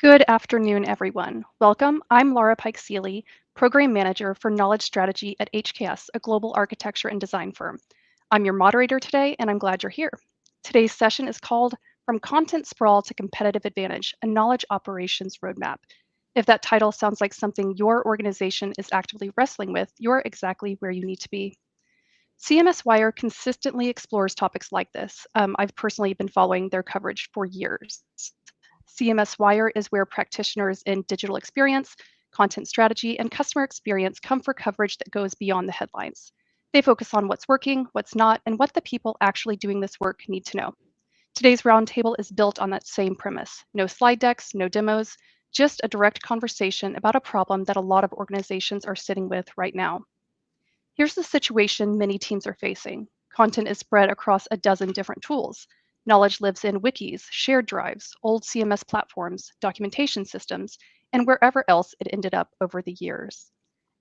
Good afternoon, everyone. Welcome. I'm Laura Pike-Seeley, Program Manager for Knowledge Strategy at HKS, a global architecture and design firm. I'm your moderator today, and I'm glad you're here. Today's session is called From Content Sprawl to Competitive Advantage, a Knowledge Operations Roadmap. If that title sounds like something your organization is actively wrestling with, you're exactly where you need to be. CMS Wire consistently explores topics like this. I've personally been following their coverage for years. CMS Wire is where practitioners in digital experience, content strategy, and customer experience come for coverage that goes beyond the headlines. They focus on what's working, what's not, and what the people actually doing this work need to know. Today's roundtable is built on that same premise. No slide decks, no demos, just a direct conversation about a problem that a lot of organizations are sitting with right now. Here's the situation many teams are facing. Content is spread across a dozen different tools. Knowledge lives in wikis, shared drives, old CMS platforms, documentation systems, and wherever else it ended up over the years.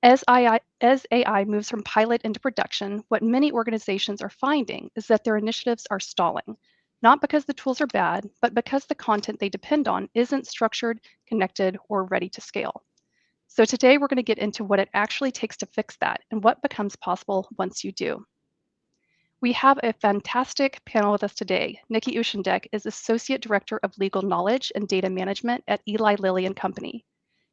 As AI moves from pilot into production, what many organizations are finding is that their initiatives are stalling, not because the tools are bad, but because the content they depend on isn't structured, connected, or ready to scale. So today we're going to get into what it actually takes to fix that and what becomes possible once you do. We have a fantastic panel with us today. Nikki Ushendek is Associate Director of Legal Knowledge and Data Management at Eli Lilly and Company.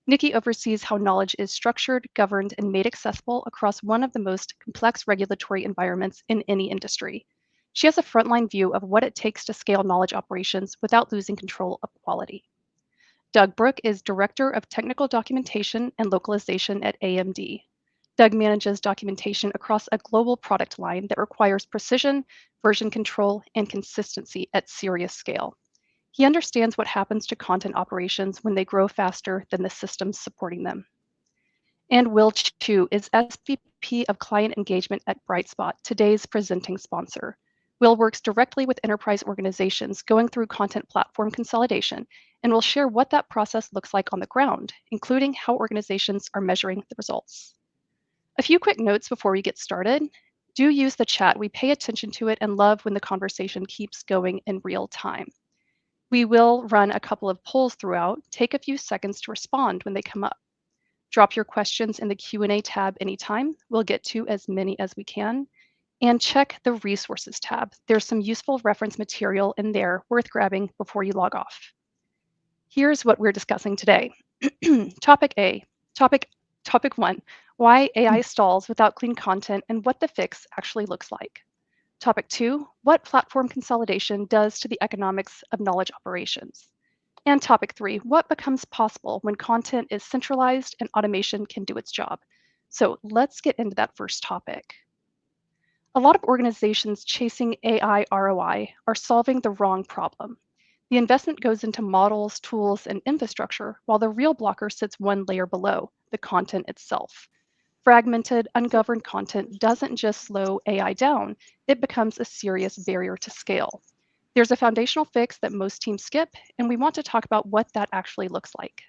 Nikki oversees how knowledge is structured, governed, and made accessible across one of the most complex regulatory environments in any industry. She has a frontline view of what it takes to scale knowledge operations without losing control of quality. Doug Brook is Director of Technical Documentation and Localization at AMD. Doug manages documentation across a global product line that requires precision, version control, and consistency at serious scale. He understands what happens to content operations when they grow faster than the systems supporting them. And Will Chu is SVP of Client Engagement at Brightspot, today's presenting sponsor. Will works directly with enterprise organizations going through content platform consolidation and will share what that process looks like on the ground, including how organizations are measuring the results. A few quick notes before we get started. Do use the chat. We pay attention to it and love when the conversation keeps going in real time. We will run a couple of polls throughout. Take a few seconds to respond when they come up. Drop your questions in the Q&A tab anytime. We'll get to as many as we can. And check the resources tab. There's some useful reference material in there worth grabbing before you log off. Here's what we're discussing today. Topic one, why AI stalls without clean content and what the fix actually looks like. Topic 2, what platform consolidation does to the economics of knowledge operations. And topic 3, what becomes possible when content is centralized and automation can do its job. So let's get into that first topic. A lot of organizations chasing AI ROI are solving the wrong problem. The investment goes into models, tools, and infrastructure, while the real blocker sits one layer below, the content itself. Fragmented, ungoverned content doesn't just slow AI down, it becomes a serious barrier to scale. There's a foundational fix that most teams skip, and we want to talk about what that actually looks like.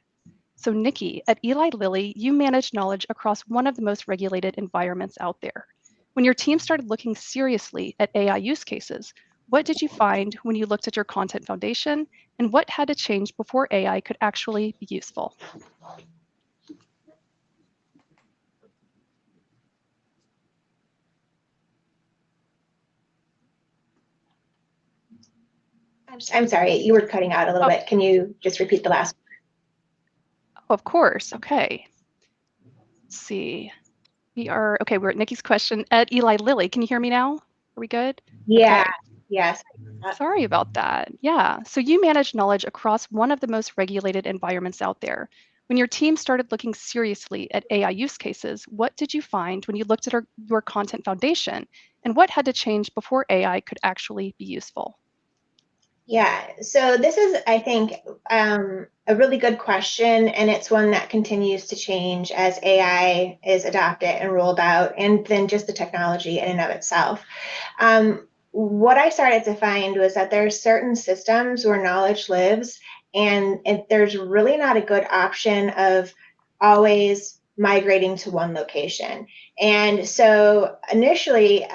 So Nikki, at Eli Lilly, you manage knowledge across one of the most regulated environments out there. When your team started looking seriously at AI use cases, what did you find when you looked at your content foundation, and what had to change before AI could actually be useful? I'm sorry, you were cutting out a little bit. Can you just repeat the last? Of course. Okay. Let's see. We're at Nikki's question at Eli Lilly. Can you hear me now? Are we good? Yeah. Okay. Yes. Sorry about that. Yeah. So you manage knowledge across one of the most regulated environments out there. When your team started looking seriously at AI use cases, what did you find when you looked at your content foundation? And what had to change before AI could actually be useful? Yeah. So this is, I think, a really good question, and it's one that continues to change as AI is adopted and rolled out, and then just the technology in and of itself. What I started to find was that there are certain systems where knowledge lives, and there's really not a good option of always migrating to one location. And so initially,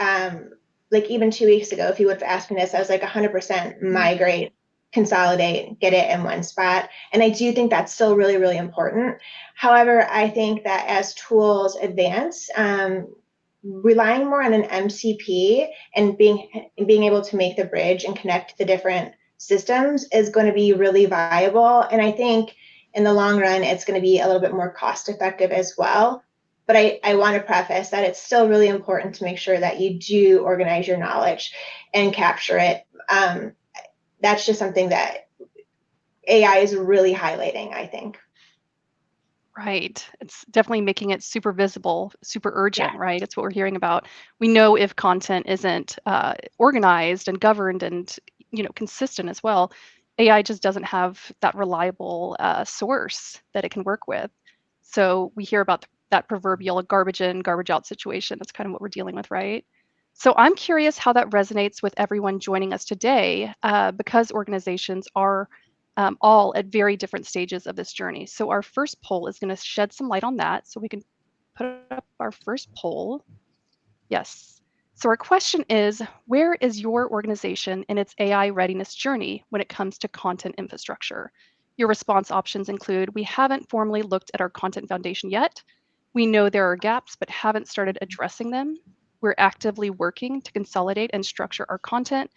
like even 2 weeks ago, if you would have asked me this, I was like 100% migrate consolidate, get it in one spot. And I do think that's still really, really important. However, I think that as tools advance, relying more on an MCP and being able to make the bridge and connect the different systems is going to be really viable. And I think in the long run, it's going to be a little bit more cost effective as well. But I want to preface that it's still really important to make sure that you do organize your knowledge and capture it. That's just something that AI is really highlighting, I think. Right. It's definitely making it super visible, super urgent, Yeah. right? It's what we're hearing about. We know if content isn't organized and governed and consistent as well, AI just doesn't have that reliable source that it can work with. So we hear about that proverbial garbage in, garbage out situation. That's kind of what we're dealing with, right? So I'm curious how that resonates with everyone joining us today, because organizations are all at very different stages of this journey. So our first poll is going to shed some light on that. So we can put up our first poll. Yes. So our question is, where is your organization in its AI readiness journey when it comes to content infrastructure? Your response options include, we haven't formally looked at our content foundation yet. We know there are gaps, but haven't started addressing them. We're actively working to consolidate and structure our content,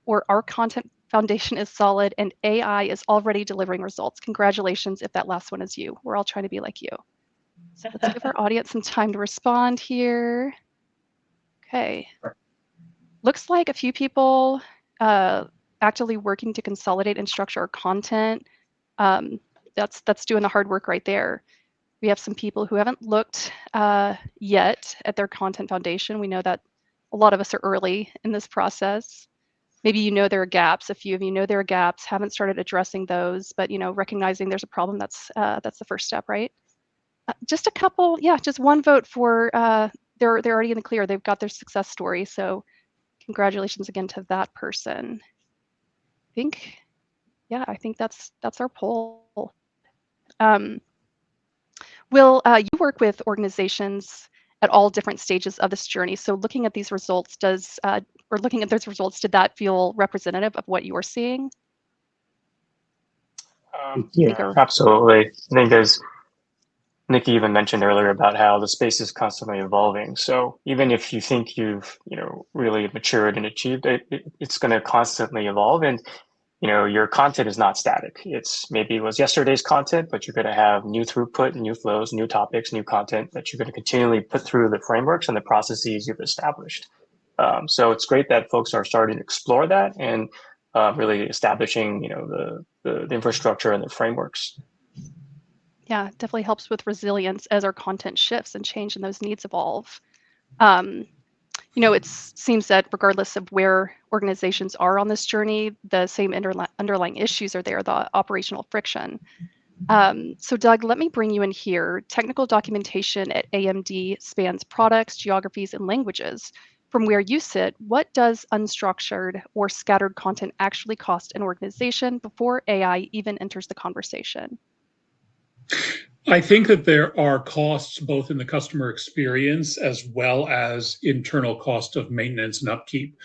or our content foundation is solid and AI is already delivering results. Congratulations if that last one is you. We're all trying to be like you. So let's give our audience some time to respond here. Okay. Looks like a few people actively working to consolidate and structure our content. That's doing the hard work right there. We have some people who haven't looked yet at their content foundation. We know that a lot of us are early in this process. Maybe you know there are gaps. A few of you know there are gaps, haven't started addressing those, but recognizing there's a problem, that's the first step, right? Just a couple, yeah, just one vote for they're already in the clear. They've got their success story. So congratulations again to that person. I think that's our poll. Will you work with organizations at all different stages of this journey? So looking at these results, did that feel representative of what you are seeing? Yeah, absolutely. I think as Nikki even mentioned earlier about how the space is constantly evolving. So even if you think you've, really matured and achieved it, it's going to constantly evolve. And, your content is not static. Maybe it was yesterday's content, but you're going to have new throughput, new flows, new topics, new content that you're going to continually put through the frameworks and the processes you've established. So it's great that folks are starting to explore that and really establishing, the infrastructure and the frameworks. Yeah, it definitely helps with resilience as our content shifts and change and those needs evolve. It seems that regardless of where organizations are on this journey, the same underlying issues are there, the operational friction. So Doug, let me bring you in here. Technical documentation at AMD spans products, geographies, and languages. From where you sit, what does unstructured or scattered content actually cost an organization before AI even enters the conversation? I think that there are costs both in the customer experience as well as internal cost of maintenance and upkeep.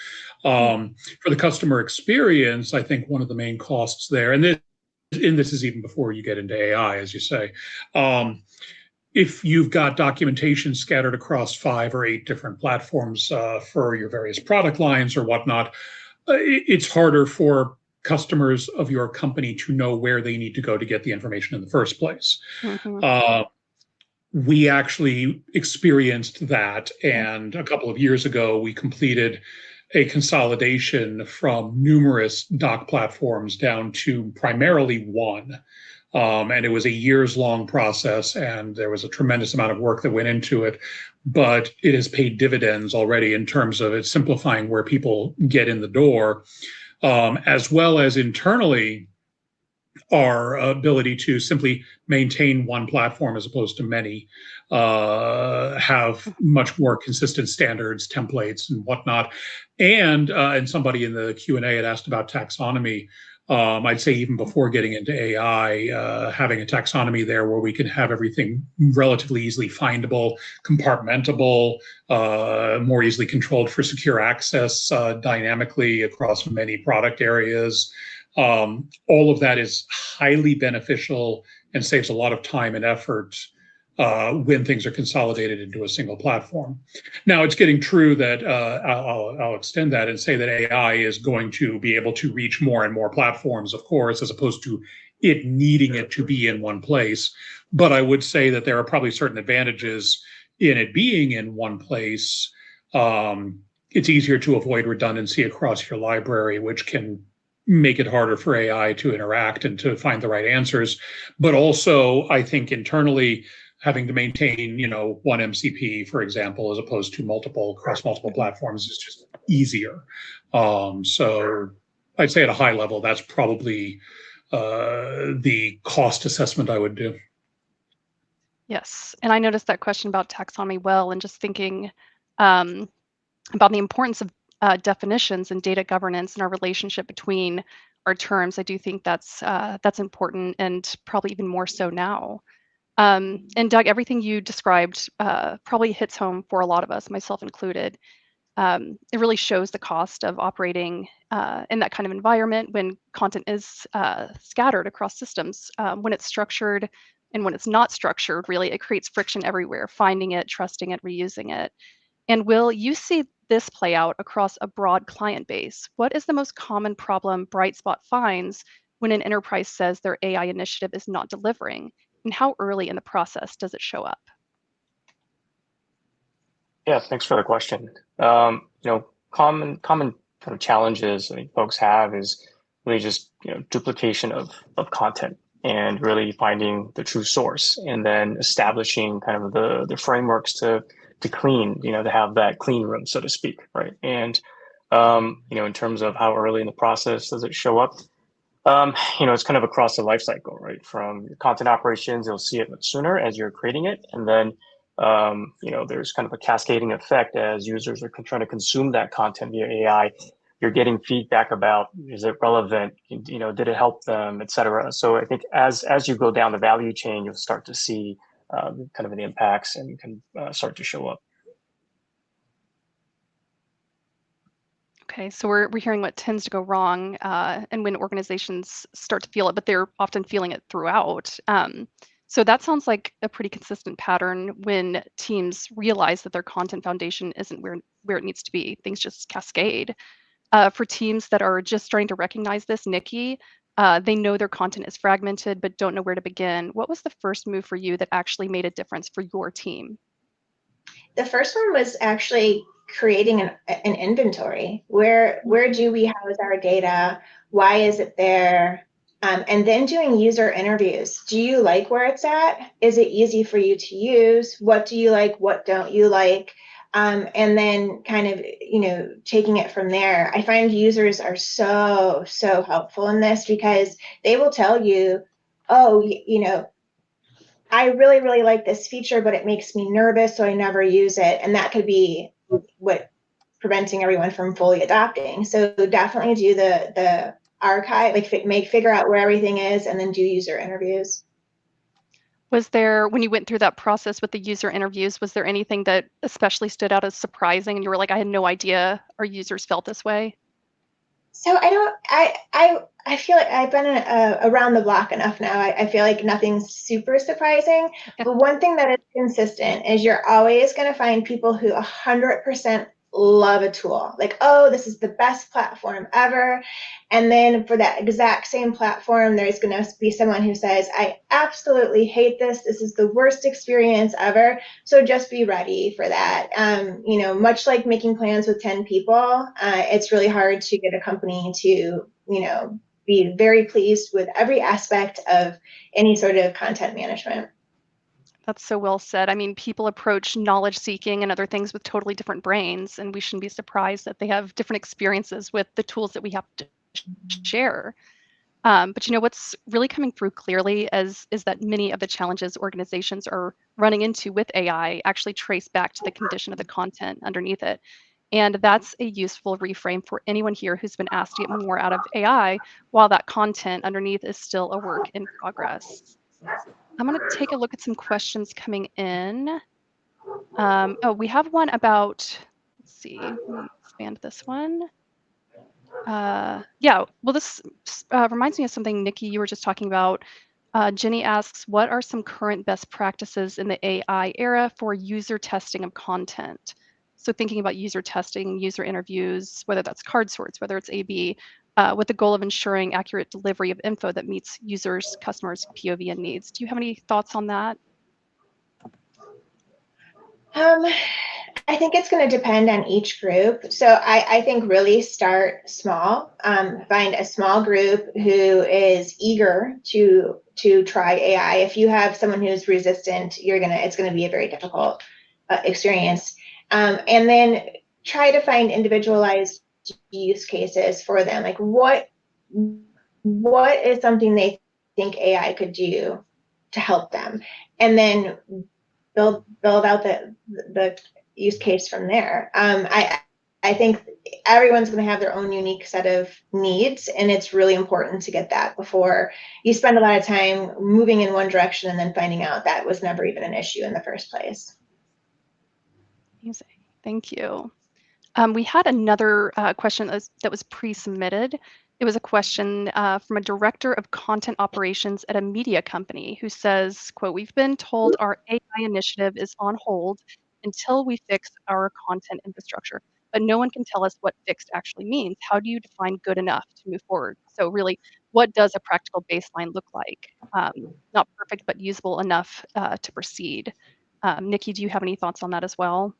For the customer experience, I think one of the main costs there, and this is even before you get into AI, as you say, if you've got documentation scattered across 5 or 8 different platforms for your various product lines or whatnot, it's harder for customers of your company to know where they need to go to get the information in the first place. Mm-hmm. We actually experienced that, and a couple of years ago, we completed a consolidation from numerous doc platforms down to primarily one. And it was a years-long process, and there was a tremendous amount of work that went into it. But it has paid dividends already in terms of it simplifying where people get in the door, as well as internally our ability to simply maintain one platform as opposed to many, have much more consistent standards, templates, and whatnot. And somebody in the Q&A had asked about taxonomy. I'd say even before getting into AI, having a taxonomy there where we can have everything relatively easily findable, compartmentable, more easily controlled for secure access dynamically across many product areas. All of that is highly beneficial and saves a lot of time and effort when things are consolidated into a single platform. Now, it's getting true that I'll extend that and say that AI is going to be able to reach more and more platforms, of course, as opposed to it needing it to be in one place. But I would say that there are probably certain advantages in it being in one place. It's easier to avoid redundancy across your library, which can make it harder for AI to interact and to find the right answers. But also, I think internally, having to maintain, one MCP, for example, as opposed to across multiple platforms is just easier. So I'd say at a high level, that's probably the cost assessment I would do. Yes, and I noticed that question about taxonomy well, and just thinking about the importance of definitions and data governance and our relationship between our terms. I do think that's important, and probably even more so now. And Doug, everything you described probably hits home for a lot of us, myself included. It really shows the cost of operating in that kind of environment when content is scattered across systems. When it's structured and when it's not structured, really, it creates friction everywhere, finding it, trusting it, reusing it. And Will, you see this play out across a broad client base. What is the most common problem Brightspot finds when an enterprise says their AI initiative is not delivering? And how early in the process does it show up? Yeah, thanks for the question. Common kind of challenges I think folks have is really just duplication of content and really finding the true source, and then establishing kind of the frameworks to clean, to have that clean room, so to speak, right? And in terms of how early in the process does it show up, it's kind of across the life cycle, right? From your content operations, you'll see it much sooner as you're creating it, and then there's kind of a cascading effect as users are trying to consume that content via AI. You're getting feedback about, is it relevant? Did it help them, et cetera. So I think as you go down the value chain, you'll start to see kind of the impacts and can start to show up. Okay, so we're hearing what tends to go wrong and when organizations start to feel it, but they're often feeling it throughout. So that sounds like a pretty consistent pattern when teams realize that their content foundation isn't where it needs to be. Things just cascade. For teams that are just starting to recognize this, Nikki, they know their content is fragmented but don't know where to begin. What was the first move for you that actually made a difference for your team? The first one was actually creating an inventory. Where do we house our data? Why is it there? And then doing user interviews. Do you like where it's at? Is it easy for you to use? What do you like? What don't you like? And then kind of, taking it from there. I find users are so helpful in this because they will tell you, oh, I really, really like this feature, but it makes me nervous, so I never use it. And that could be what preventing everyone from fully adopting. So definitely do the archive, like figure out where everything is, and then do user interviews. Was there, when you went through that process with the user interviews, was there anything that especially stood out as surprising and you were like, I had no idea our users felt this way? So I feel like I've been around the block enough now. I feel like nothing's super surprising. But one thing that is consistent is you're always going to find people who 100% love a tool. Like, oh, this is the best platform ever. And then for that exact same platform, there's going to be someone who says, I absolutely hate this. This is the worst experience ever. So just be ready for that. Much like making plans with 10 people, it's really hard to get a company to, be very pleased with every aspect of any sort of content management. That's so well said. I mean, people approach knowledge seeking and other things with totally different brains, and we shouldn't be surprised that they have different experiences with the tools that we have to share. But what's really coming through clearly is that many of the challenges organizations are running into with AI actually trace back to the condition of the content underneath it. And that's a useful reframe for anyone here who's been asked to get more out of AI while that content underneath is still a work in progress. I'm going to take a look at some questions coming in. We have one about, let's see, let me expand this one. Yeah, well, this reminds me of something, Nikki, you were just talking about. Jenny asks, what are some current best practices in the AI era for user testing of content? So thinking about user testing, user interviews, whether that's card sorts, whether it's A/B, with the goal of ensuring accurate delivery of info that meets users, customers, POV, and needs. Do you have any thoughts on that? I think it's going to depend on each group. So I think really start small. Find a small group who is eager to try AI. If you have someone who's resistant, it's gonna be a very difficult experience. And then try to find individualized use cases for them. Like what is something they think AI could do to help them, and then build out the use case from there. I think everyone's going to have their own unique set of needs, and it's really important to get that before you spend a lot of time moving in one direction and then finding out that was never even an issue in the first place. Amazing. Thank you. We had another question that was pre-submitted. It was a question from a director of content operations at a media company who says, quote, "We've been told our AI initiative is on hold until we fix our content infrastructure, but no one can tell us what fixed actually means. How do you define good enough to move forward?" So really, what does a practical baseline look like? Not perfect, but usable enough to proceed. Nikki, do you have any thoughts on that as well?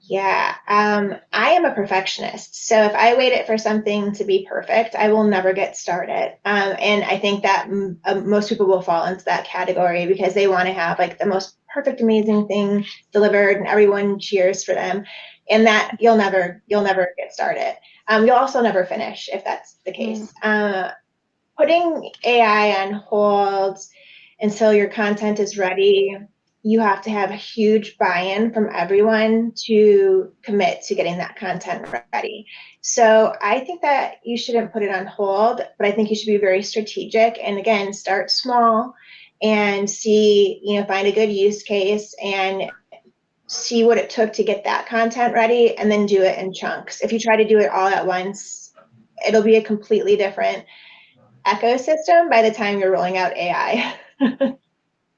Yeah, I am a perfectionist. So if I wait it for something to be perfect, I will never get started. And I think that most people will fall into that category because they want to have like the most perfect, amazing thing delivered, and everyone cheers for them. And that you'll never get started. You'll also never finish if that's the case. Putting AI on hold until your content is ready, you have to have a huge buy-in from everyone to commit to getting that content ready. So I think that you shouldn't put it on hold, but I think you should be very strategic. And again, start small and see, find a good use case and see what it took to get that content ready, and then do it in chunks. If you try to do it all at once, it'll be a completely different ecosystem by the time you're rolling out AI.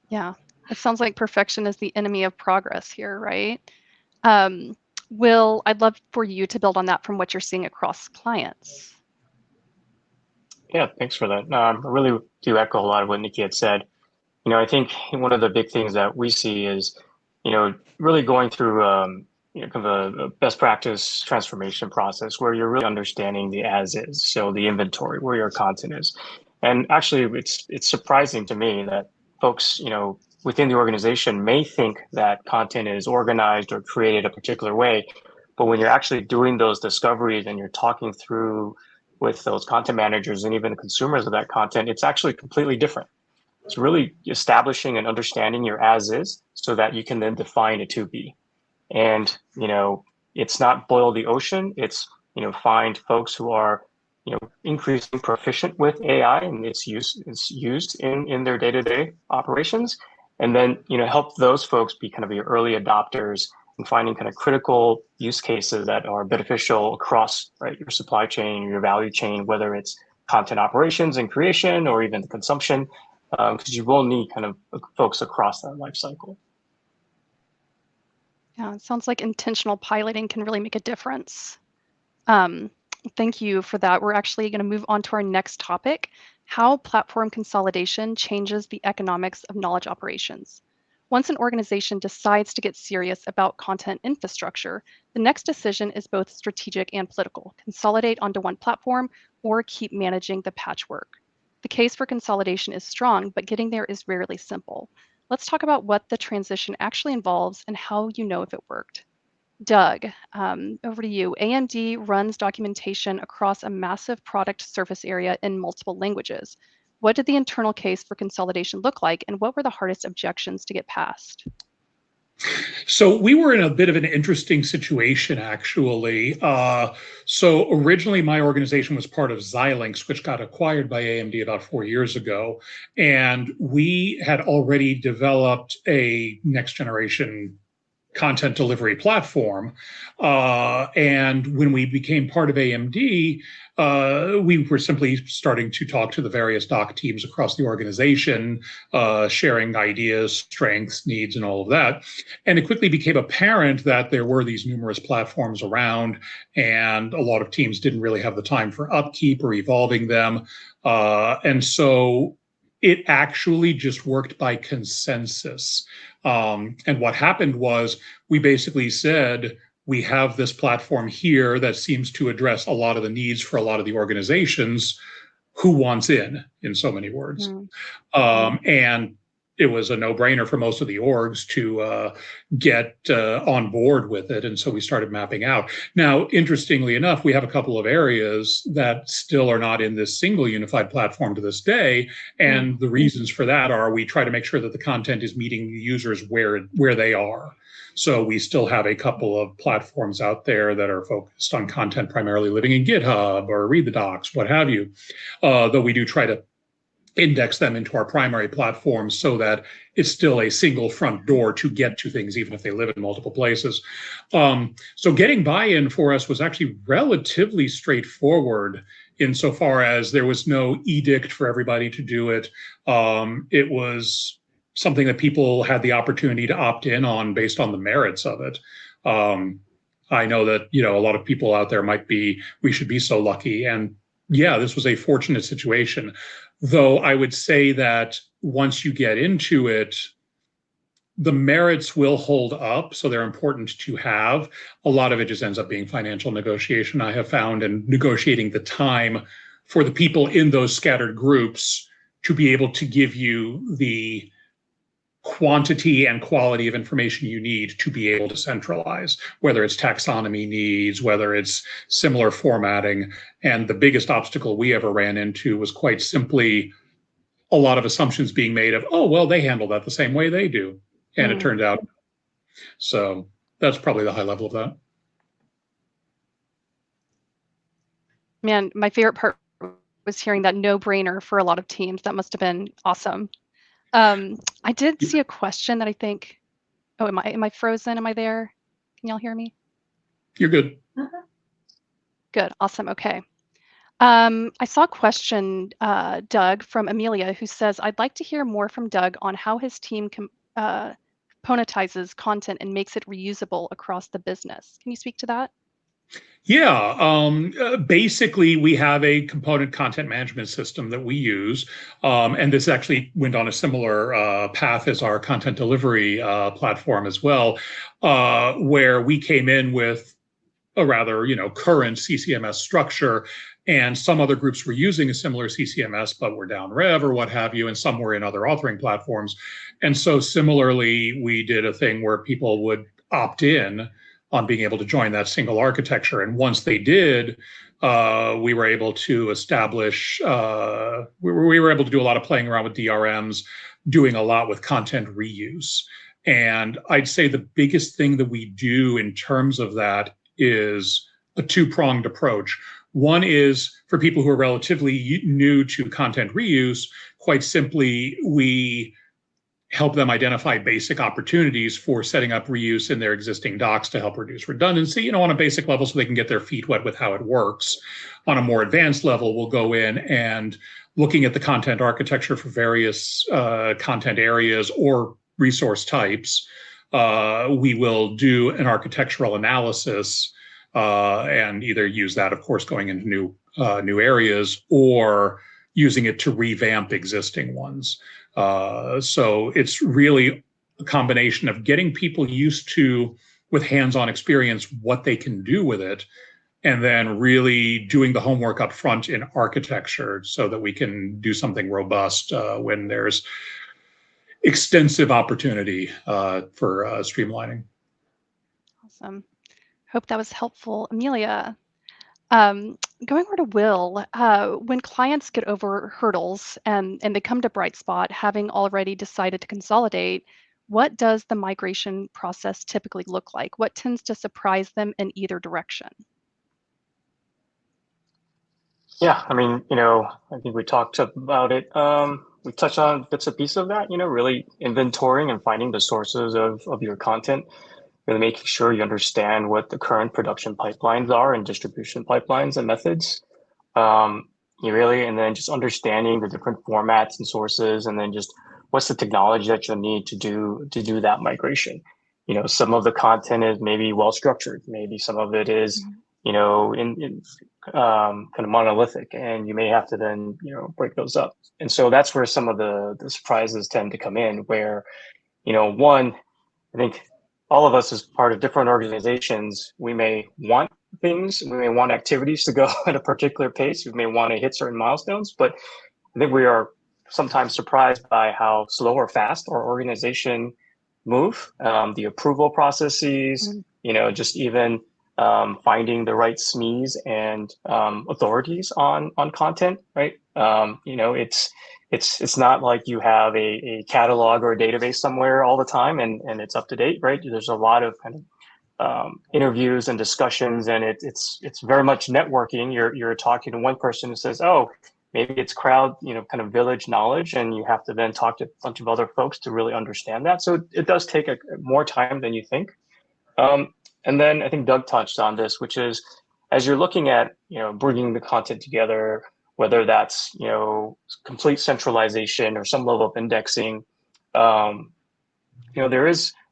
Yeah, it sounds like perfection is the enemy of progress here, right? Will, I'd love for you to build on that from what you're seeing across clients. Yeah, thanks for that. I really do echo a lot of what Nikki had said. I think one of the big things that we see is, really going through kind of a best practice transformation process where you're really understanding the as is, so the inventory, where your content is. And actually, it's surprising to me that folks, within the organization may think that content is organized or created a particular way, but when you're actually doing those discoveries and you're talking through with those content managers and even the consumers of that content, it's actually completely different. It's really establishing and understanding your as is so that you can then define a to be. And, it's not boil the ocean. It's, find folks who are, increasingly proficient with AI and it's used in their day-to-day operations. And then, help those folks be kind of your early adopters and finding kind of critical use cases that are beneficial across, right, your supply chain, your value chain, whether it's content operations and creation or even the consumption, because you will need kind of folks across that life cycle. Yeah, it sounds like intentional piloting can really make a difference. Thank you for that. We're actually going to move on to our next topic, how platform consolidation changes the economics of knowledge operations. Once an organization decides to get serious about content infrastructure, the next decision is both strategic and political: consolidate onto one platform or keep managing the patchwork. The case for consolidation is strong, but getting there is rarely simple. Let's talk about what the transition actually involves and how you know if it worked. Doug, over to you. AMD runs documentation across a massive product surface area in multiple languages. What did the internal case for consolidation look like, and what were the hardest objections to get past? So we were in a bit of an interesting situation, actually. So originally, my organization was part of Xilinx, which got acquired by AMD about 4 years ago. And we had already developed a next generation content delivery platform. And when we became part of AMD, we were simply starting to talk to the various doc teams across the organization, sharing ideas, strengths, needs, and all of that. And it quickly became apparent that there were these numerous platforms around, and a lot of teams didn't really have the time for upkeep or evolving them. And so it actually just worked by consensus. And what happened was we basically said, we have this platform here that seems to address a lot of the needs for a lot of the organizations. Who wants in so many words? And it was a no-brainer for most of the orgs to get on board with it. And so we started mapping out. Now, interestingly enough, we have a couple of areas that still are not in this single unified platform to this day. And the reasons for that are we try to make sure that the content is meeting users where they are. So we still have a couple of platforms out there that are focused on content primarily living in GitHub or Read the Docs, what have you. Though we do try to index them into our primary platforms so that it's still a single front door to get to things, even if they live in multiple places. So getting buy-in for us was actually relatively straightforward insofar as there was no edict for everybody to do it. It was something that people had the opportunity to opt in on based on the merits of it. I know that, a lot of people out there might be, we should be so lucky. And yeah, this was a fortunate situation. Though I would say that once you get into it, the merits will hold up, so they're important to have. A lot of it just ends up being financial negotiation, I have found, and negotiating the time for the people in those scattered groups to be able to give you the quantity and quality of information you need to be able to centralize, whether it's taxonomy needs, whether it's similar formatting. And the biggest obstacle we ever ran into was quite simply a lot of assumptions being made of, oh, well, they handle that the same way they do. And it turned out. So that's probably the high level of that. Man, my favorite part was hearing that no-brainer for a lot of teams. That must have been awesome. I did see a question that I think, oh, am I frozen? Am I there? Can y'all hear me? You're good. Good, awesome, okay. I saw a question, Doug, from Amelia, who says, I'd like to hear more from Doug on how his team componentizes content and makes it reusable across the business. Can you speak to that? Yeah, basically we have a component content management system that we use, and this actually went on a similar path as our content delivery platform as well, where we came in with a rather, current CCMS structure, and some other groups were using a similar CCMS, but were down rev or what have you, and some were in other authoring platforms. And so similarly, we did a thing where people would opt in on being able to join that single architecture. And once they did, we were able to establish, we were able to do a lot of playing around with DRMs, doing a lot with content reuse. And I'd say the biggest thing that we do in terms of that is a two-pronged approach. One is for people who are relatively new to content reuse, quite simply, we help them identify basic opportunities for setting up reuse in their existing docs to help reduce redundancy, on a basic level so they can get their feet wet with how it works. On a more advanced level, we'll go in and looking at the content architecture for various content areas or resource types, we will do an architectural analysis and either use that, of course, going into new areas or using it to revamp existing ones. So it's really a combination of getting people used to, with hands-on experience, what they can do with it, and then really doing the homework up front in architecture so that we can do something robust when there's extensive opportunity for streamlining. Awesome. Hope that was helpful. Amelia, going over to Will, when clients get over hurdles and they come to Brightspot having already decided to consolidate, what does the migration process typically look like? What tends to surprise them in either direction? Yeah, I mean, I think we talked about it. We touched on bits and pieces of that, really inventorying and finding the sources of your content. really making sure you understand what the current production pipelines are and distribution pipelines and methods. And then just understanding the different formats and sources, and then just what's the technology that you'll need to do that migration. Some of the content is maybe well structured, maybe some of it is in kind of monolithic, and you may have to then break those up. And so that's where some of the surprises tend to come in, where one, I think all of us as part of different organizations, we may want things, we may want activities to go at a particular pace, we may want to hit certain milestones, but I think we are sometimes surprised by how slow or fast our organization move, the approval processes, just even finding the right SMEs and authorities on content, right? It's not like you have a catalog or a database somewhere all the time and it's up to date, right? There's a lot of kind of interviews and discussions, and it's very much networking. You're talking to one person who says, oh, maybe it's crowd, kind of village knowledge, and you have to then talk to a bunch of other folks to really understand that. So it does take more time than you think. And then I think Doug touched on this, which is as you're looking at, bringing the content together, whether that's, complete centralization or some level of indexing,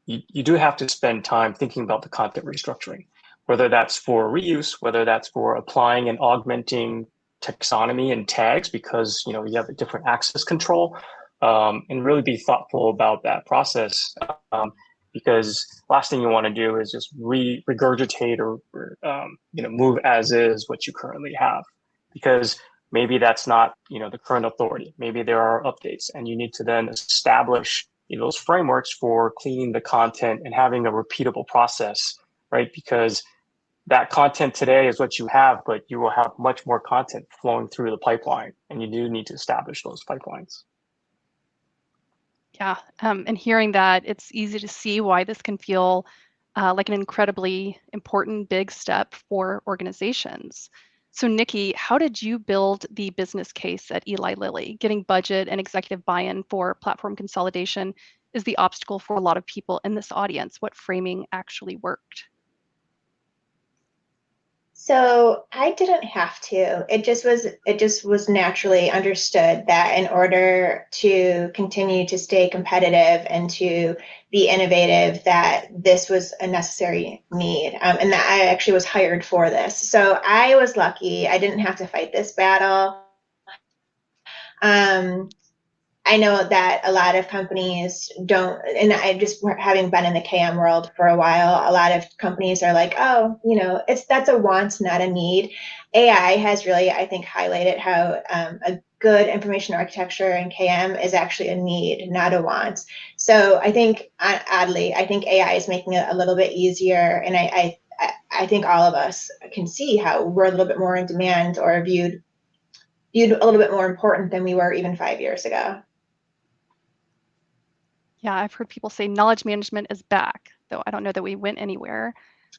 you do have to spend time thinking about the content restructuring, whether that's for reuse, whether that's for applying and augmenting taxonomy and tags, because you have a different access control, and really be thoughtful about that process, because last thing you want to do is just regurgitate or move as is what you currently have, because maybe that's not the current authority. Maybe there are updates, and you need to then establish those frameworks for cleaning the content and having a repeatable process, right? Because that content today is what you have, but you will have much more content flowing through the pipeline, and you do need to establish those pipelines. Yeah, and hearing that, it's easy to see why this can feel like an incredibly important big step for organizations. So Nikki, how did you build the business case at Eli Lilly? Getting budget and executive buy-in for platform consolidation is the obstacle for a lot of people in this audience. What framing actually worked? So I didn't have to. It just was naturally understood that in order to continue to stay competitive and to be innovative, that this was a necessary need, and that I actually was hired for this. So I was lucky. I didn't have to fight this battle. I know that a lot of companies don't, and I just, having been in the KM world for a while, a lot of companies are like, oh, that's a want, not a need. AI has really, I think, highlighted how a good information architecture in KM is actually a need, not a want. So I think, oddly, I think AI is making it a little bit easier, and I think all of us can see how we're a little bit more in demand, or viewed a little bit more important than we were even 5 years ago. Yeah, I've heard people say knowledge management is back, though I don't know that we went anywhere.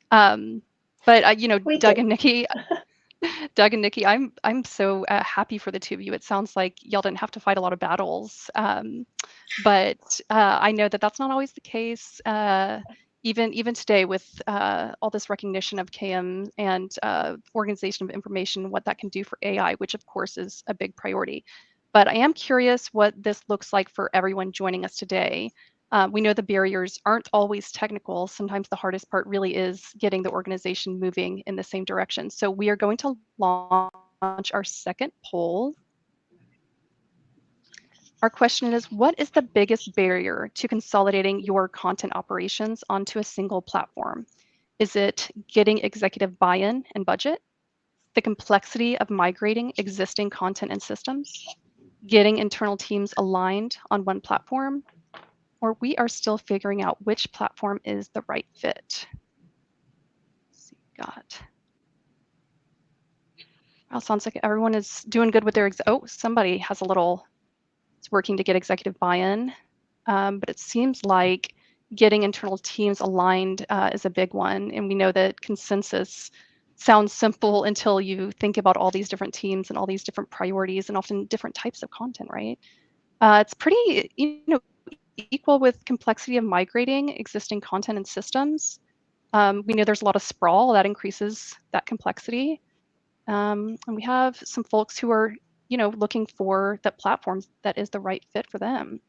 But Doug and Nikki, I'm so happy for the two of you. It sounds like y'all didn't have to fight a lot of battles, but I know that that's not always the case. Even today, with all this recognition of KM and organization of information, what that can do for AI, which of course is a big priority. But I am curious what this looks like for everyone joining us today. We know the barriers aren't always technical. Sometimes the hardest part really is getting the organization moving in the same direction. So we are going to launch our second poll. Our question is, what is the biggest barrier to consolidating your content operations onto a single platform? Is it getting executive buy-in and budget? The complexity of migrating existing content and systems? Getting internal teams aligned on one platform? Or we are still figuring out which platform is the right fit? Let's see, well, sounds like everyone is doing good with their, somebody has it's working to get executive buy-in, but it seems like getting internal teams aligned is a big one. And we know that consensus sounds simple until you think about all these different teams and all these different priorities and often different types of content, right? It's pretty, equal with complexity of migrating existing content and systems. We know there's a lot of sprawl that increases that complexity. And we have some folks who are, looking for that platform that is the right fit for them.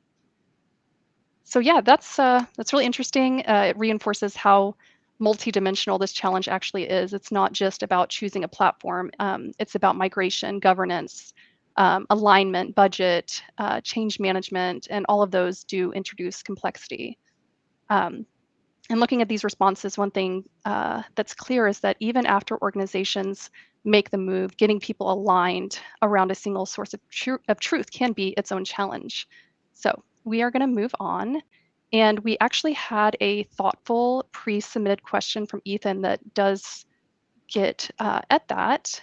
So yeah, that's really interesting. It reinforces how multidimensional this challenge actually is. It's not just about choosing a platform. It's about migration, governance, alignment, budget, change management, and all of those do introduce complexity. And looking at these responses, one thing that's clear is that even after organizations make the move, getting people aligned around a single source of truth can be its own challenge. So we are going to move on. And we actually had a thoughtful pre-submitted question from Ethan that does get at that.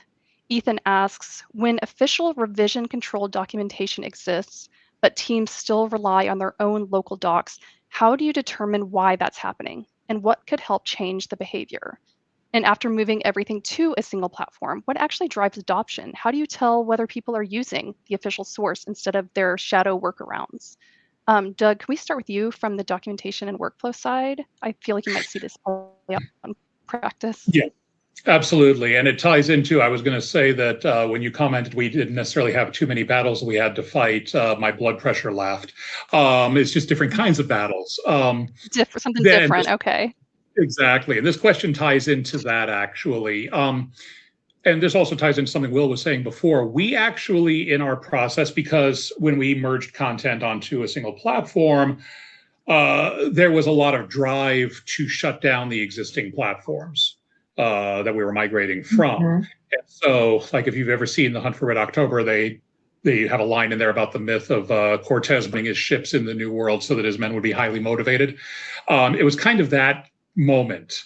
Ethan asks, when official revision control documentation exists, but teams still rely on their own local docs, how do you determine why that's happening? And what could help change the behavior? And after moving everything to a single platform, what actually drives adoption? How do you tell whether people are using the official source instead of their shadow workarounds? Doug, can we start with you from the documentation and workflow side? I feel like you might see this play out in practice. Yeah. Absolutely. And it ties into, I was going to say that when you commented we didn't necessarily have too many battles we had to fight, my blood pressure laughed. It's just different kinds of battles. Something different. Okay. Exactly. And this question ties into that actually. And this also ties into something Will was saying before. We actually, in our process, because when we merged content onto a single platform, there was a lot of drive to shut down the existing platforms that we were migrating from. Mm-hmm. And so, like if you've ever seen The Hunt for Red October, they have a line in there about the myth of Cortez bringing his ships in the New World so that his men would be highly motivated. It was kind of that moment.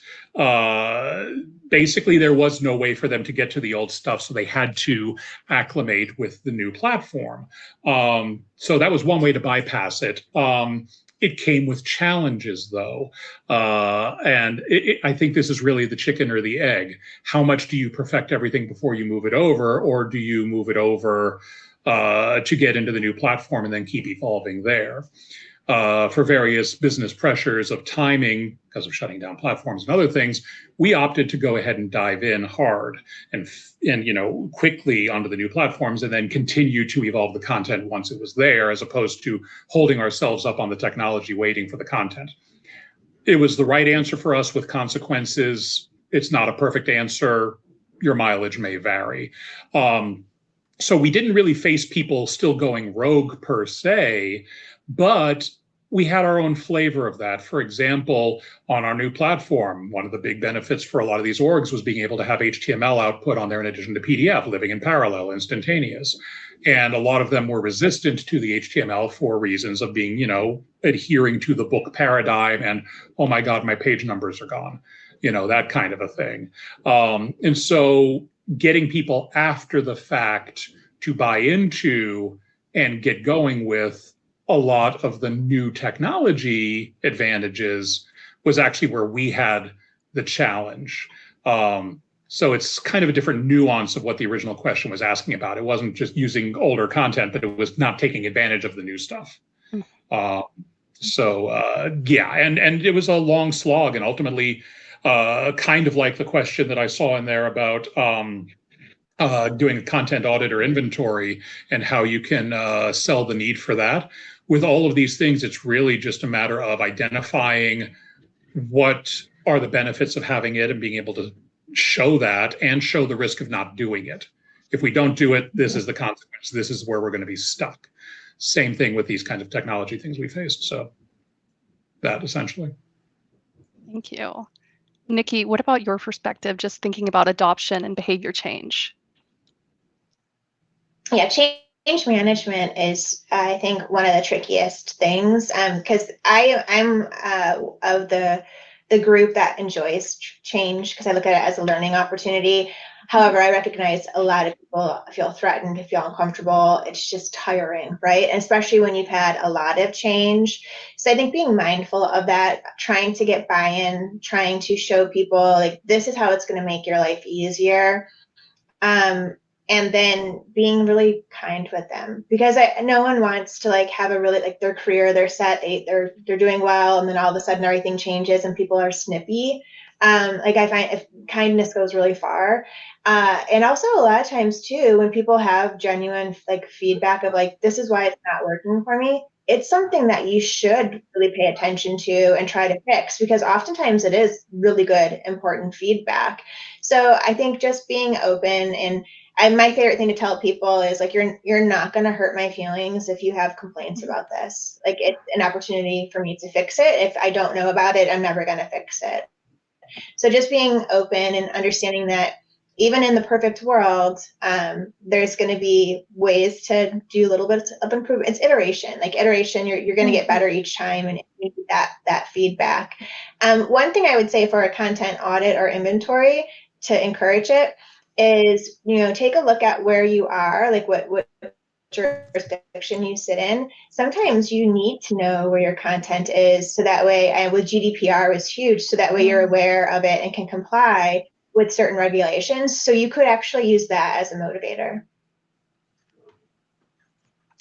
Basically, there was no way for them to get to the old stuff, so they had to acclimate with the new platform. So that was one way to bypass it. It came with challenges, though. And I think this is really the chicken or the egg. How much do you perfect everything before you move it over, or do you move it over to get into the new platform and then keep evolving there? For various business pressures of timing, because of shutting down platforms and other things, we opted to go ahead and dive in hard and quickly onto the new platforms and then continue to evolve the content once it was there, as opposed to holding ourselves up on the technology waiting for the content. It was the right answer for us with consequences. It's not a perfect answer. Your mileage may vary. So we didn't really face people still going rogue per se, but we had our own flavor of that. For example, on our new platform, one of the big benefits for a lot of these orgs was being able to have HTML output on there in addition to PDF, living in parallel, instantaneous. And a lot of them were resistant to the HTML for reasons of being, adhering to the book paradigm and, oh my God, my page numbers are gone, that kind of a thing. And so getting people after the fact to buy into and get going with a lot of the new technology advantages was actually where we had the challenge. So it's kind of a different nuance of what the original question was asking about. It wasn't just using older content, but it was not taking advantage of the new stuff. And it was a long slog, and ultimately kind of like the question that I saw in there about doing a content audit or inventory and how you can sell the need for that. With all of these things, it's really just a matter of identifying what are the benefits of having it and being able to show that and show the risk of not doing it. If we don't do it, this is the consequence. This is where we're going to be stuck. Same thing with these kind of technology things we faced. So that essentially. Thank you. Nikki, what about your perspective, just thinking about adoption and behavior change? Yeah, change management is, I think, one of the trickiest things, because I'm of the group that enjoys change because I look at it as a learning opportunity. However, I recognize a lot of people feel threatened, feel uncomfortable. It's just tiring, right? And especially when you've had a lot of change. So I think being mindful of that, trying to get buy-in, trying to show people like this is how it's going to make your life easier. And then being really kind with them, because no one wants to have a really their career, they're set, they're doing well, and then all of a sudden everything changes and people are snippy. Like I find if kindness goes really far. And also a lot of times too, when people have genuine like feedback of like, this is why it's not working for me, it's something that you should really pay attention to and try to fix, because oftentimes it is really good, important feedback. So I think just being open, and my favorite thing to tell people is like, you're not going to hurt my feelings if you have complaints about this. Like, it's an opportunity for me to fix it. If I don't know about it, I'm never going to fix it. So just being open and understanding that even in the perfect world, there's going to be ways to do little bits of improvement. It's iteration. Like iteration, you're going to get better each time, and you need that feedback. One thing I would say for a content audit or inventory to encourage it is, take a look at where you are, like what jurisdiction you sit in. Sometimes you need to know where your content is, so that way, and with GDPR was huge, so that way you're aware of it and can comply with certain regulations. So you could actually use that as a motivator.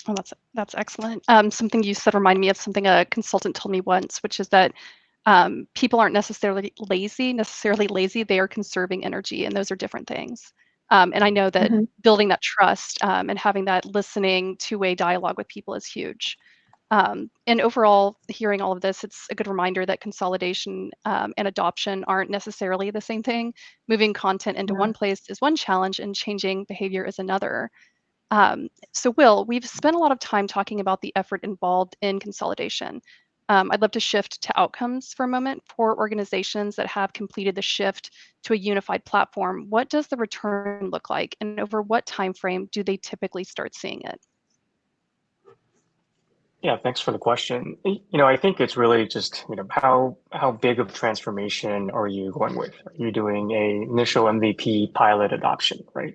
Oh, that's excellent. Something you said reminded me of something a consultant told me once, which is that people aren't necessarily lazy. They are conserving energy, and those are different things. And I know that building that trust and having that listening, two-way dialogue with people is huge. And overall, hearing all of this, it's a good reminder that consolidation and adoption aren't necessarily the same thing. Moving content into one place is one challenge, and changing behavior is another. So Will, we've spent a lot of time talking about the effort involved in consolidation. I'd love to shift to outcomes for a moment. For organizations that have completed the shift to a unified platform, what does the return look like, and over what time frame do they typically start seeing it? Yeah, thanks for the question. I think it's really just, how big of a transformation are you going with? Are you doing a initial MVP pilot adoption, right?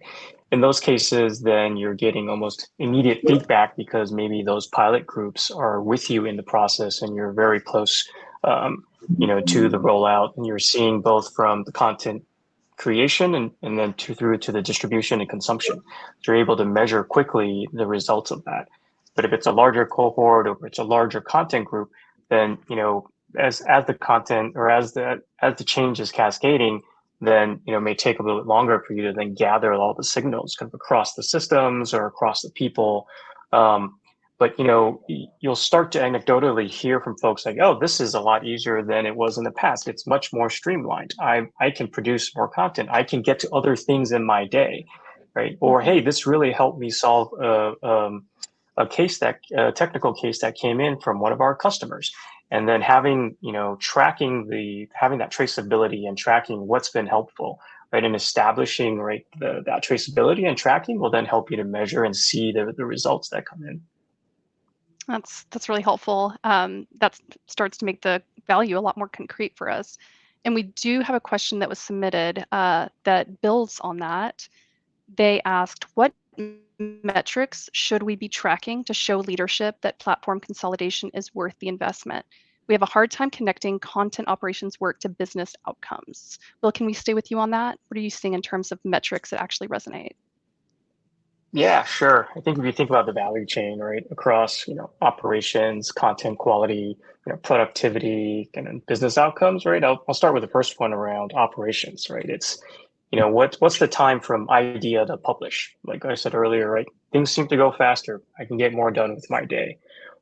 In those cases, then you're getting almost immediate feedback because maybe those pilot groups are with you in the process and you're very close, to the rollout, and you're seeing both from the content creation and then through to the distribution and consumption. So you're able to measure quickly the results of that. But if it's a larger cohort or it's a larger content group, then as the content or as the change is cascading, then it may take a little bit longer for you to then gather all the signals kind of across the systems or across the people. But you'll start to anecdotally hear from folks like, oh, this is a lot easier than it was in the past. It's much more streamlined. I can produce more content. I can get to other things in my day, right? Or hey, this really helped me solve a technical case that came in from one of our customers, and then having having that traceability and tracking what's been helpful, right, and establishing that traceability and tracking will then help you to measure and see the results that come in. That's really helpful. That starts to make the value a lot more concrete for us. And we do have a question that was submitted that builds on that. They asked, what metrics should we be tracking to show leadership that platform consolidation is worth the investment? We have a hard time connecting content operations work to business outcomes. Will, can we stay with you on that? What are you seeing in terms of metrics that actually resonate? Yeah, sure. I think if you think about the value chain, right, across, operations, content quality, productivity, and business outcomes, right? I'll start with the first one around operations, right? It's, what's the time from idea to publish? Like I said earlier, right? Things seem to go faster. I can get more done with my day.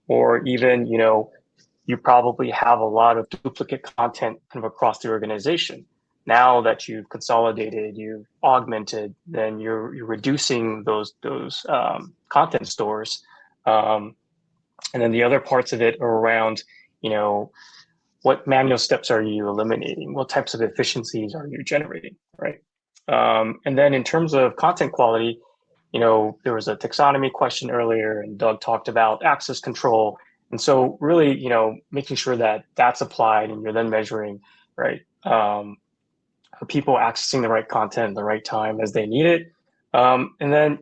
Or even, you probably have a lot of duplicate content kind of across the organization. Now that you've consolidated, you've augmented, then you're reducing those content stores, and then the other parts of it are around, what manual steps are you eliminating? What types of efficiencies are you generating, right? And then in terms of content quality, there was a taxonomy question earlier, and Doug talked about access control. And so really, making sure that that's applied and you're then measuring, right? Are people accessing the right content at the right time as they need it? And then,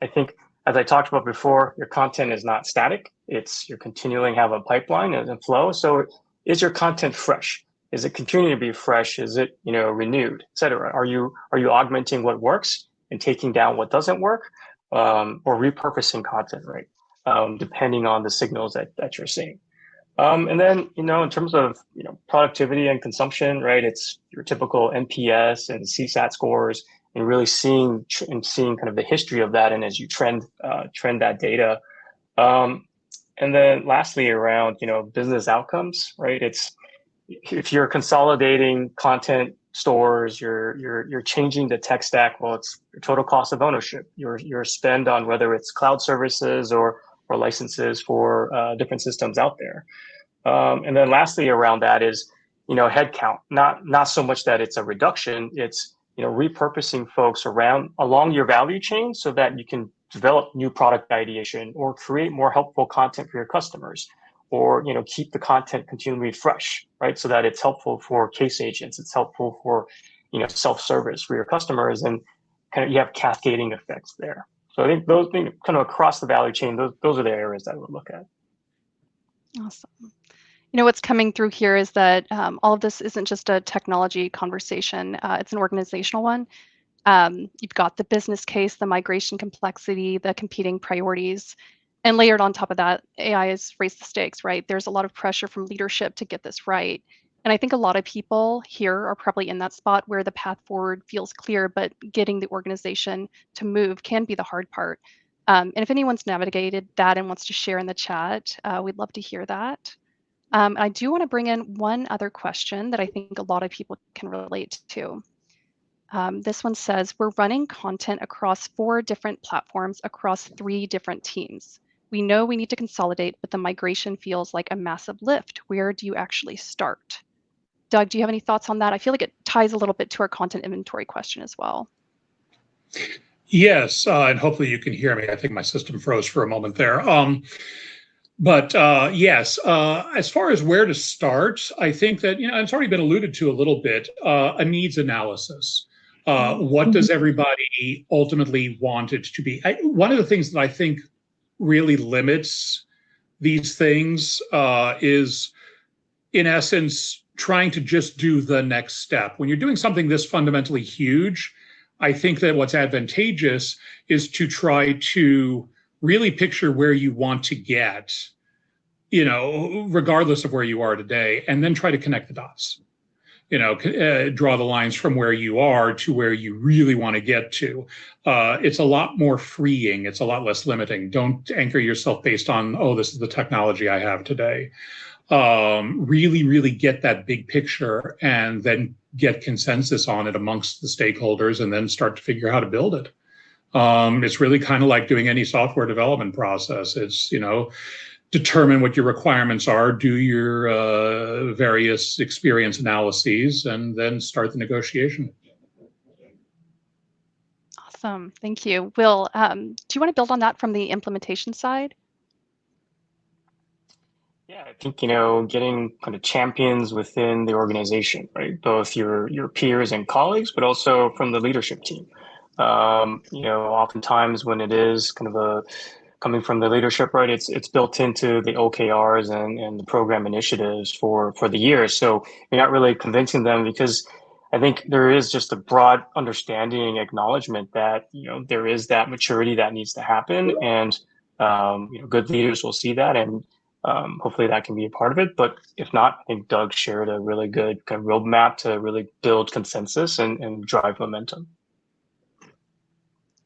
I think as I talked about before, your content is not static. You're continuing to have a pipeline and flow. So is your content fresh? Is it continuing to be fresh? Is it, renewed, et cetera? Are you augmenting what works and taking down what doesn't work, or repurposing content, right? Depending on the signals that you're seeing. And then, in terms of, productivity and consumption, right? It's your typical NPS and CSAT scores, and really seeing kind of the history of that, and as you trend that data. And then lastly, around, business outcomes, right? It's if you're consolidating content stores, you're changing the tech stack. Well, it's your total cost of ownership, your spend on whether it's cloud services or licenses for different systems out there. And then lastly around that is, headcount, not so much that it's a reduction, it's, repurposing folks along your value chain so that you can develop new product ideation or create more helpful content for your customers, or, keep the content continually fresh, right? So that it's helpful for case agents, it's helpful for, self-service for your customers, and kind of you have cascading effects there. So I think those things kind of across the value chain, those are the areas that I would look at. Awesome. What's coming through here is that all of this isn't just a technology conversation, it's an organizational one. You've got the business case, the migration complexity, the competing priorities, and layered on top of that, AI has raised the stakes, right? There's a lot of pressure from leadership to get this right. And I think a lot of people here are probably in that spot where the path forward feels clear, but getting the organization to move can be the hard part. And if anyone's navigated that and wants to share in the chat, we'd love to hear that. I do want to bring in one other question that I think a lot of people can relate to. This one says, we're running content across 4 different platforms across 3 different teams. We know we need to consolidate, but the migration feels like a massive lift. Where do you actually start? Doug, do you have any thoughts on that? I feel like it ties a little bit to our content inventory question as well. Yes, and hopefully you can hear me. I think my system froze for a moment there. But yes, as far as where to start, I think that, it's already been alluded to a little bit, a needs analysis. What does everybody ultimately want it to be? One of the things that I think really limits these things is, in essence, trying to just do the next step. When you're doing something this fundamentally huge, I think that what's advantageous is to try to really picture where you want to get, regardless of where you are today, and then try to connect the dots. Draw the lines from where you are to where you really want to get to. It's a lot more freeing. It's a lot less limiting. Don't anchor yourself based on, oh, this is the technology I have today. Really, really get that big picture and then get consensus on it amongst the stakeholders, and then start to figure out how to build it. It's really kind of like doing any software development process. It's, determine what your requirements are, do your various experience analyses, and then start the negotiation. Awesome, thank you. Will, do you want to build on that from the implementation side? Yeah, I think, getting kind of champions within the organization, right? Both your peers and colleagues, but also from the leadership team. Oftentimes when it is kind of coming from the leadership, right, it's built into the OKRs and the program initiatives for the year. So you're not really convincing them, because I think there is just a broad understanding, acknowledgement that, there is that maturity that needs to happen, and good leaders will see that, and hopefully that can be a part of it. But if not, I think Doug shared a really good kind of roadmap to really build consensus and drive momentum.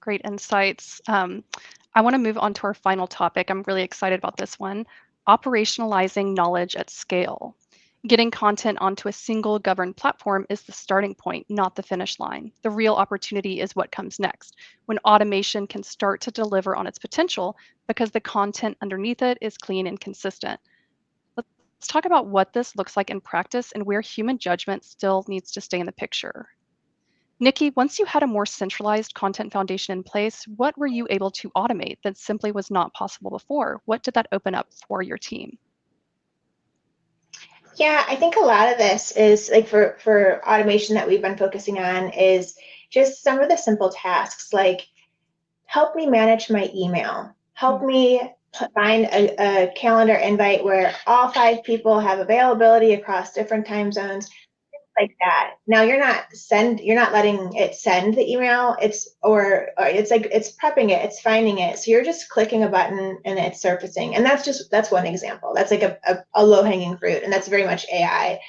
Great insights. I want to move on to our final topic. I'm really excited about this one. Operationalizing knowledge at scale. Getting content onto a single governed platform is the starting point, not the finish line. The real opportunity is what comes next, when automation can start to deliver on its potential because the content underneath it is clean and consistent. Let's talk about what this looks like in practice and where human judgment still needs to stay in the picture. Nikki, once you had a more centralized content foundation in place, what were you able to automate that simply was not possible before? What did that open up for your team? Yeah, I think a lot of this is like for automation that we've been focusing on is just some of the simple tasks, like help me manage my email, help me find a calendar invite where all 5 people have availability across different time zones, like that. Now you're not letting it send the email. It's prepping it, it's finding it. So you're just clicking a button and it's surfacing. And that's one example. That's like a low hanging fruit. And that's very much AI.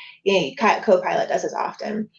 Copilot does this often.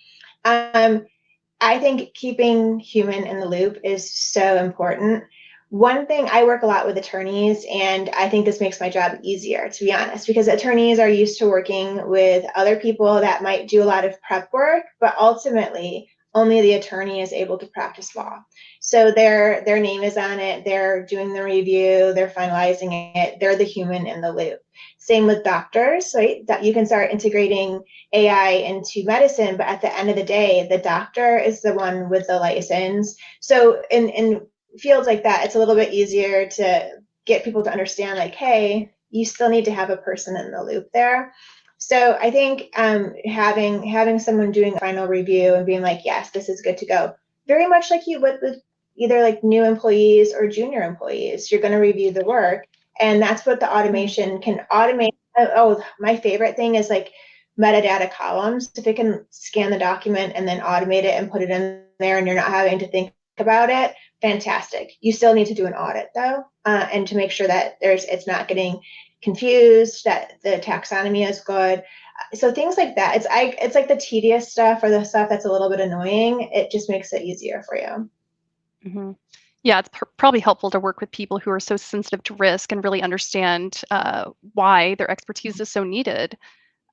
I think keeping human in the loop is so important. One thing, I work a lot with attorneys, and I think this makes my job easier, to be honest, because attorneys are used to working with other people that might do a lot of prep work, but ultimately only the attorney is able to practice law. So their name is on it, they're doing the review, they're finalizing it, they're the human in the loop. Same with doctors, right? That you can start integrating AI into medicine, but at the end of the day, the doctor is the one with the license. So in fields like that, it's a little bit easier to get people to understand, like, hey, you still need to have a person in the loop there. So I think having someone doing a final review and being like, yes, this is good to go, very much like you would with either like new employees or junior employees. You're going to review the work, and that's what the automation can automate. Oh, my favorite thing is like metadata columns. If it can scan the document and then automate it and put it in there, and you're not having to think about it, fantastic. You still need to do an audit though, and to make sure that it's not getting confused, that the taxonomy is good. So things like that. It's like the tedious stuff or the stuff that's a little bit annoying. It just makes it easier for you. Mm-hmm. Yeah, it's probably helpful to work with people who are so sensitive to risk and really understand why their expertise is so needed.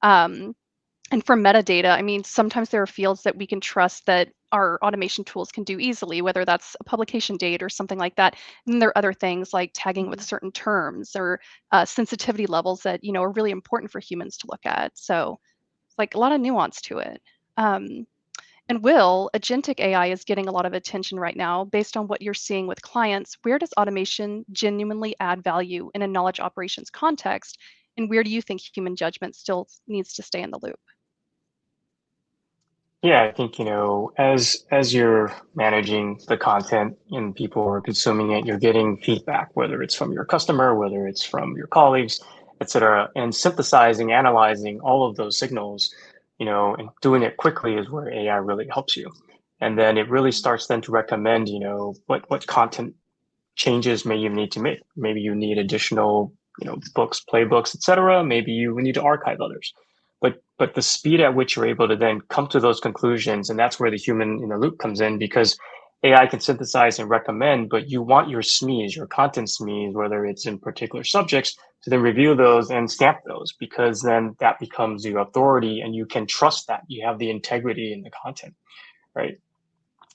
And for metadata, I mean, sometimes there are fields that we can trust that our automation tools can do easily, whether that's a publication date or something like that. And then there are other things like tagging with certain terms or sensitivity levels that, are really important for humans to look at. So it's like a lot of nuance to it. And Will, agentic AI is getting a lot of attention right now. Based on what you're seeing with clients, where does automation genuinely add value in a knowledge operations context? And where do you think human judgment still needs to stay in the loop? Yeah, I think, as you're managing the content and people are consuming it, you're getting feedback, whether it's from your customer, whether it's from your colleagues, et cetera, and synthesizing, analyzing all of those signals, and doing it quickly is where AI really helps you. And then it really starts then to recommend, what content changes may you need to make. Maybe you need additional, books, playbooks, et cetera. Maybe you need to archive others. But the speed at which you're able to then come to those conclusions, and that's where the human in the loop comes in, because AI can synthesize and recommend, but you want your SMEs, your content SMEs, whether it's in particular subjects, to then review those and stamp those, because then that becomes your authority and you can trust that you have the integrity in the content, right?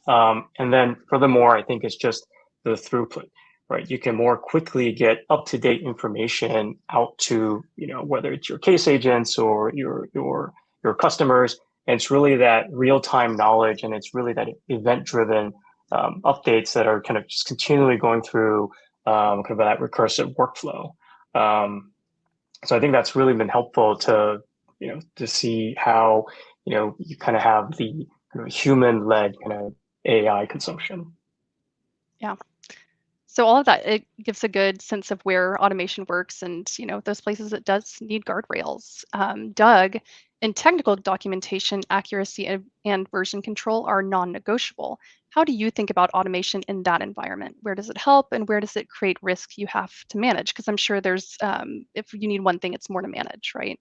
And then furthermore, I think it's just the throughput, right? You can more quickly get up-to-date information out to, whether it's your case agents or your customers. And it's really that real-time knowledge, and it's really that event-driven updates that are kind of just continually going through kind of that recursive workflow. So I think that's really been helpful to, to see how, you kind of have the human-led kind of AI consumption. Yeah. So all of that, it gives a good sense of where automation works and, those places it does need guardrails. Doug, in technical documentation, accuracy and version control are non-negotiable. How do you think about automation in that environment? Where does it help and where does it create risk you have to manage? Because I'm sure there's, if you need one thing, it's more to manage, right?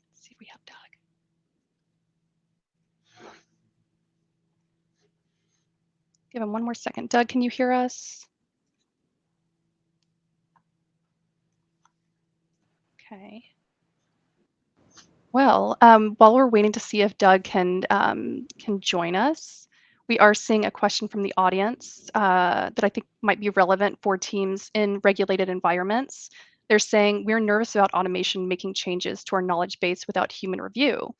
Let's see if we have Doug. Give him one more second. Doug, can you hear us? Okay. Well, while we're waiting to see if Doug can join us, we are seeing a question from the audience that I think might be relevant for teams in regulated environments. They're saying, we're nervous about automation making changes to our knowledge base without human review.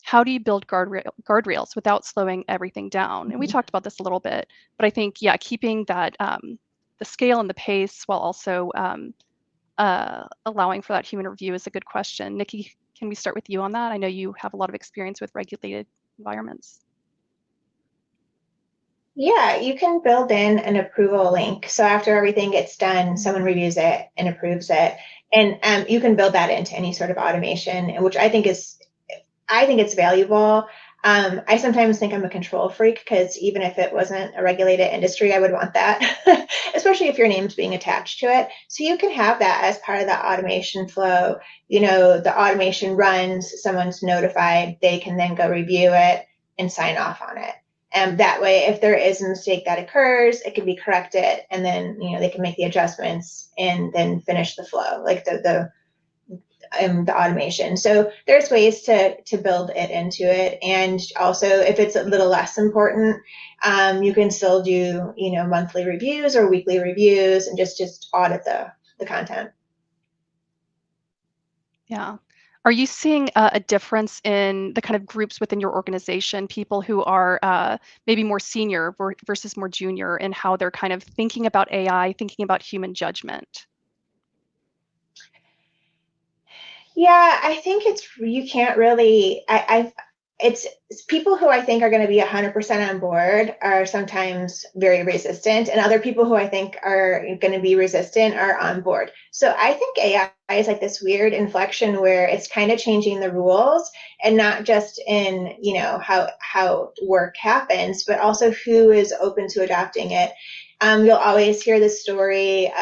How do you build guardrails without slowing everything down? And we talked about this a little bit, but I think, yeah, keeping that the scale and the pace while also allowing for that human review is a good question. Nikki, can we start with you on that? I know you have a lot of experience with regulated environments. Yeah, you can build in an approval link. So after everything gets done, someone reviews it and approves it. And you can build that into any sort of automation, which I think it's valuable. I sometimes think I'm a control freak, because even if it wasn't a regulated industry, I would want that, especially if your name's being attached to it. So you can have that as part of the automation flow. The automation runs, someone's notified, they can then go review it and sign off on it. And that way, if there is a mistake that occurs, it can be corrected, and then they can make the adjustments and then finish the flow, like the automation. So there's ways to build it into it. And also, if it's a little less important, you can still do monthly reviews or weekly reviews and just audit the content. Yeah. Are you seeing a difference in the kind of groups within your organization, people who are maybe more senior versus more junior, and how they're kind of thinking about AI, thinking about human judgment? Yeah, I think you can't really, it's people who I think are going to be 100% on board are sometimes very resistant, and other people who I think are going to be resistant are on board. So I think AI is like this weird inflection where it's kind of changing the rules, and not just in, how work happens, but also who is open to adopting it. You'll always hear this story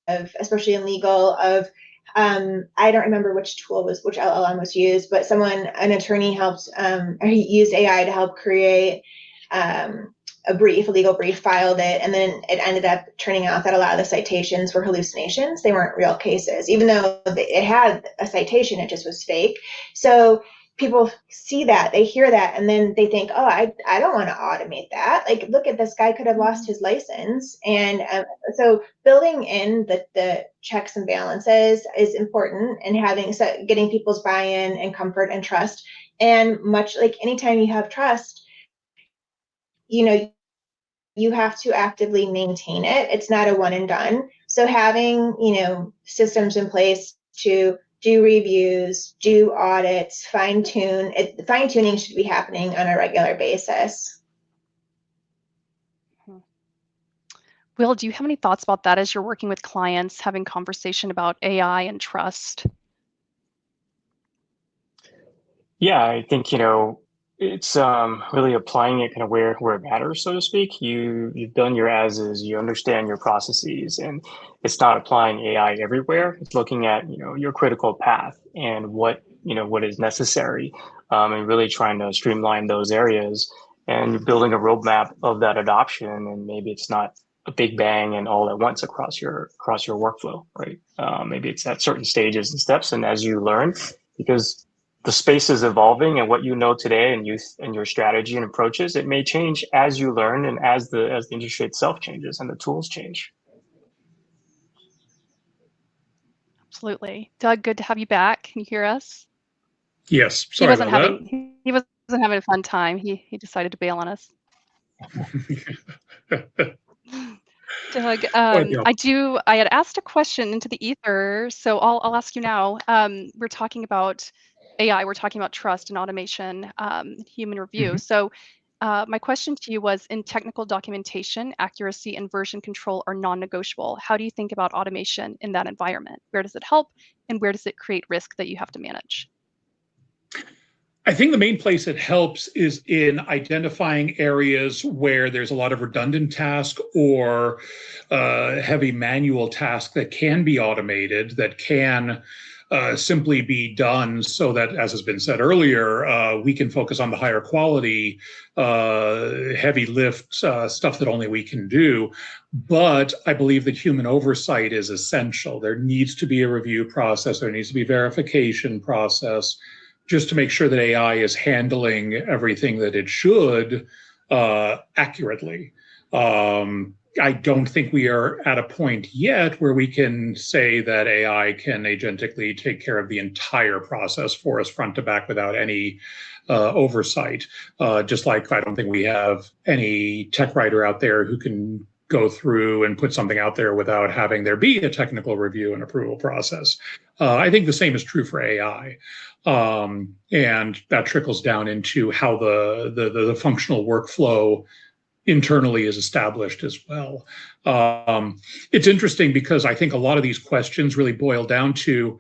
of, especially in legal, of I don't remember which LLM was used, but an attorney helped, or he used AI to help create a legal brief, filed it, and then it ended up turning out that a lot of the citations were hallucinations. They weren't real cases, even though it had a citation, it just was fake. So people see that, they hear that, and then they think, oh, I don't want to automate that. Like, look at this guy, could have lost his license. And so building in the checks and balances is important, and getting people's buy-in and comfort and trust. And much like anytime you have trust, you have to actively maintain it. It's not a one and done. So having, systems in place to do reviews, do audits, fine-tuning should be happening on a regular basis. Will, do you have any thoughts about that as you're working with clients, having conversation about AI and trust? Yeah, I think, it's really applying it kind of where it matters, so to speak. You've done your as is, you understand your processes, and it's not applying AI everywhere. It's looking at, your critical path and what is necessary, and really trying to streamline those areas and building a roadmap of that adoption. And maybe it's not a big bang and all at once across your workflow, right? Maybe it's at certain stages and steps, and as you learn, because the space is evolving, and what you know today and your strategy and approaches, it may change as you learn and as the industry itself changes and the tools change. Absolutely. Doug, good to have you back. Can you hear us? Yes, sorry about that. He wasn't having a fun time. He decided to bail on us. Doug, I had asked a question into the ether, so I'll ask you now. We're talking about AI, we're talking about trust and automation, human review. Mm-hmm. So my question to you was, in technical documentation, accuracy and version control are non-negotiable. How do you think about automation in that environment? Where does it help, and where does it create risk that you have to manage? I think the main place it helps is in identifying areas where there's a lot of redundant task or heavy manual task that can be automated, that can simply be done so that, as has been said earlier, we can focus on the higher quality, heavy lift stuff that only we can do. But I believe that human oversight is essential. There needs to be a review process. There needs to be a verification process, just to make sure that AI is handling everything that it should accurately. I don't think we are at a point yet where we can say that AI can agentically take care of the entire process for us front to back without any oversight. Just like I don't think we have any tech writer out there who can go through and put something out there without having there be a technical review and approval process. I think the same is true for AI. And that trickles down into how the functional workflow internally is established as well. It's interesting because I think a lot of these questions really boil down to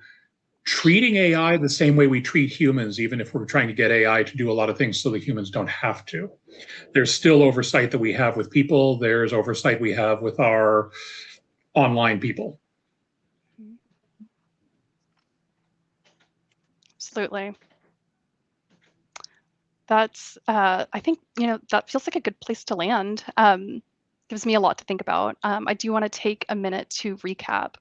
treating AI the same way we treat humans, even if we're trying to get AI to do a lot of things so that humans don't have to. There's still oversight that we have with people. There's oversight we have with our online people. Absolutely. That's, I think, that feels like a good place to land. Gives me a lot to think about. I do want to take a minute to recap.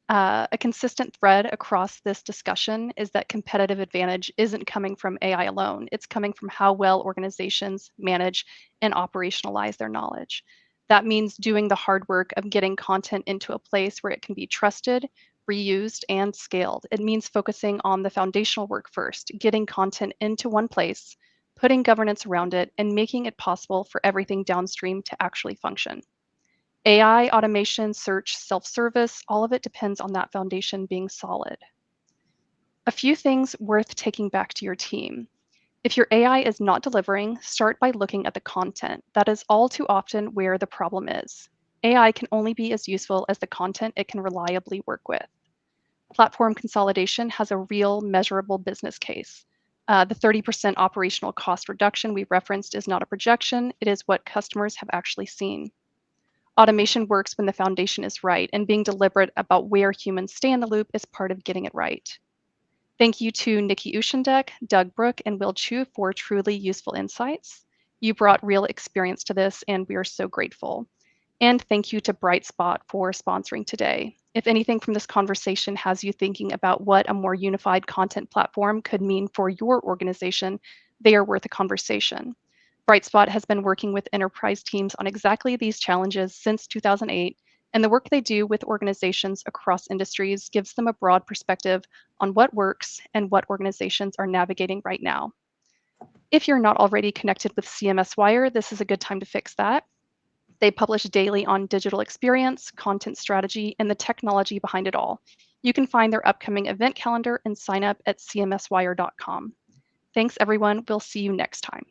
A consistent thread across this discussion is that competitive advantage isn't coming from AI alone. It's coming from how well organizations manage and operationalize their knowledge. That means doing the hard work of getting content into a place where it can be trusted, reused, and scaled. It means focusing on the foundational work first, getting content into one place, putting governance around it, and making it possible for everything downstream to actually function. AI, automation, search, self-service, all of it depends on that foundation being solid. A few things worth taking back to your team. If your AI is not delivering, start by looking at the content. That is all too often where the problem is. AI can only be as useful as the content it can reliably work with. Platform consolidation has a real measurable business case. The 30% operational cost reduction we referenced is not a projection, it is what customers have actually seen. Automation works when the foundation is right, and being deliberate about where humans stay in the loop is part of getting it right. Thank you to Nikki Ushendek, Doug Brook, and Will Chu for truly useful insights. You brought real experience to this, and we are so grateful. And thank you to Brightspot for sponsoring today. If anything from this conversation has you thinking about what a more unified content platform could mean for your organization, they are worth a conversation. Brightspot has been working with enterprise teams on exactly these challenges since 2008, and the work they do with organizations across industries gives them a broad perspective on what works and what organizations are navigating right now. If you're not already connected with CMS Wire, this is a good time to fix that. They publish daily on digital experience, content strategy, and the technology behind it all. You can find their upcoming event calendar and sign up at cmswire.com. Thanks, everyone. We'll see you next time.